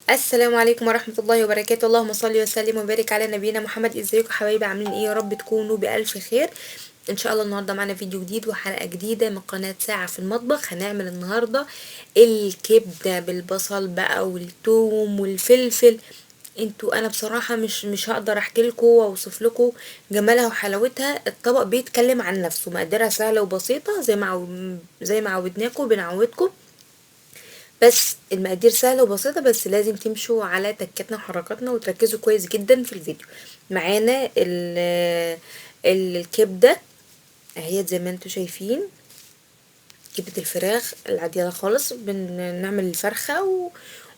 السلام عليكم ورحمة الله وبركاته. اللهم صل وسلم وبارك على نبينا محمد. ازيكم يا حبايبي؟ عاملين ايه؟ يا رب تكونوا بألف خير. ان شاء الله النهارده معانا فيديو جديد وحلقة جديدة من قناة ساعة في المطبخ. هنعمل النهارده الكبدة بالبصل بقى والثوم والفلفل. انا بصراحة مش هقدر احكي لكم واوصف لكم جمالها وحلاوتها. الطبق بيتكلم عن نفسه، مقاديرها سهلة وبسيطة زي ما عودناكم بنعودكم. بس المقادير سهلة وبسيطة، بس لازم تمشوا على تكاتنا وحركاتنا وتركزوا كويس جدا في الفيديو. معانا الكبدة اهي زي ما انتوا شايفين، كبدة الفراخ العادية خالص. بنعمل الفرخة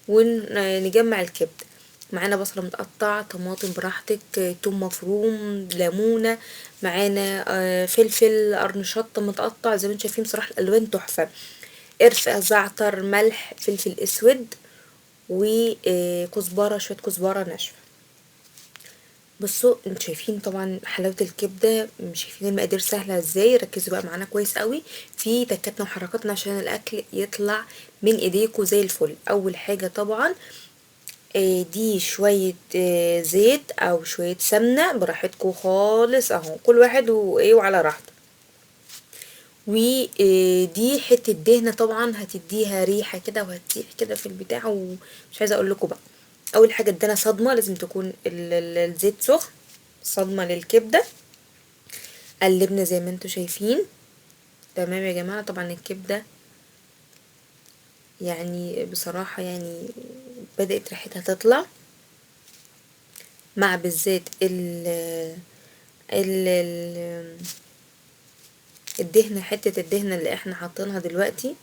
ونجمع الكبدة. معانا بصلة متقطع، طماطم براحتك، توم مفروم، ليمونة. معانا فلفل قرن شطة متقطع زي ما انتوا شايفين. بصراحة الألوان تحفة. قرفة، زعتر، ملح، فلفل اسود، وكزبرة، شوية كزبرة ناشفة. بصوا انتوا شايفين طبعا حلاوة الكبدة، شايفين المقادير سهلة ازاي. ركزوا بقى معانا كويس قوي في تكاتنا وحركاتنا عشان الاكل يطلع من ايديكوا زي الفل. اول حاجة طبعا دي شوية زيت او شوية سمنة براحتكوا خالص، اهو كل واحد وايه وعلى راحته. ودي حتة دهنة طبعا هتديها ريحة كده وهتسيح كده في البتاع، ومش عايزة اقول لكم بقى. اول حاجة ادانا صدمة، لازم تكون الزيت سخن، صدمة للكبدة. قلبنا زي ما انتوا شايفين. تمام يا جماعة. طبعا الكبدة يعني بصراحة يعني بدأت ريحتها تطلع، مع بالذات ال الدهنة، حتة الدهنة اللي احنا حاطينها دلوقتي.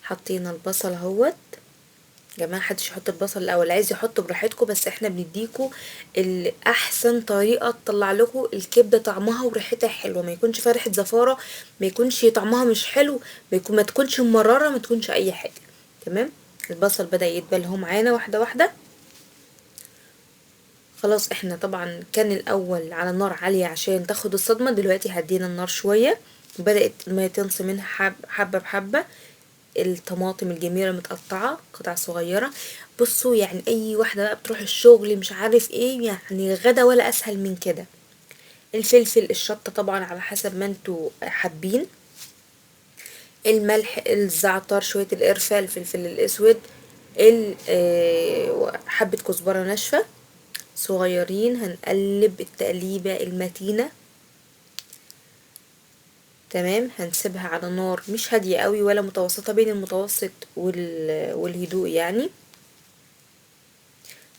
حطينا البصل اهوت. جماعة محدش يحط البصل الاول، عايز يحطه براحتكم، بس احنا بنديكوا الاحسن طريقة تطلع لكم الكبدة طعمها وريحتها حلوة، ما يكونش فيها ريحة زفارة، ما يكونش طعمها مش حلو، ما تكونش مرارة، ما تكونش اي حاجة. تمام. البصل بدأ يدبل اهو معانا واحدة واحدة. خلاص احنا طبعا كان الاول على نار عالية عشان تاخد الصدمة، دلوقتي هدينا النار شوية، بدأت المية تنص منها حبة بحبة. الطماطم الجميلة متقطعة قطع صغيرة. بصوا يعني اي واحدة بقى بتروح الشغل مش عارف ايه، يعني غدا ولا اسهل من كده. الفلفل، الشطة طبعا على حسب ما انتوا حابين، الملح، الزعتر، شوية القرفة، الفلفل الاسود، حبة كزبرة ناشفة صغيرين. هنقلب التقليبة المتينة. تمام. هنسيبها على نار مش هادية قوي ولا متوسطة، بين المتوسط والهدوء يعني.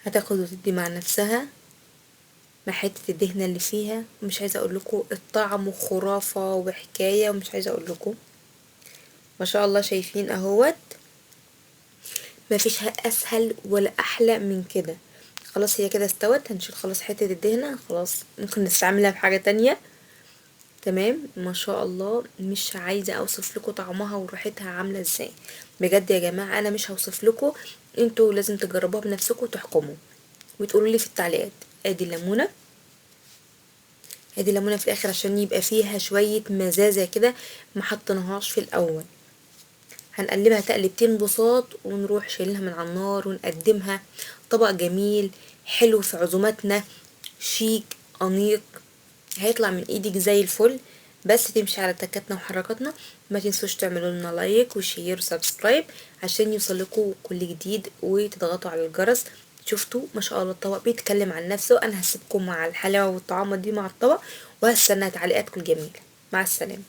هتاخد وتدي مع نفسها مع حتة الدهنة اللي فيها. مش عايزة اقول لكم الطعم خرافة وحكاية، ومش عايزة اقول لكم ما شاء الله. شايفين اهوت، مفيش اسهل ولا احلى من كده. خلاص هي كده استوت. هنشيل خلاص حتة الدهنة، خلاص ممكن نستعملها في حاجة تانية. تمام. ما شاء الله مش عايزة اوصف لكم طعمها وريحتها عاملة ازاي. بجد يا جماعة انا مش هوصف لكم، انتوا لازم تجربوها بنفسكم وتحكموا وتقولوا لي في التعليقات. ادي الليمونة، ادي الليمونة في الاخر عشان يبقى فيها شوية مزازة كده، ما حطيناهاش في الاول. هنقلبها تقلبتين بساط ونروح شايلينها من على النار ونقدمها طبق جميل حلو في عزوماتنا، شيك انيق. هيطلع من ايدك زي الفل، بس تمشي على تكاتنا وحركاتنا. ما تنسوش تعملوا لنا لايك وشير وسبسكرايب عشان يوصلكوا كل جديد، وتضغطوا على الجرس. شفتوا ما شاء الله الطبق بيتكلم عن نفسه. انا هسيبكم مع الحلاوة والطعامة دي مع الطبق، وهستنى تعليقاتكم الجميلة. مع السلامة.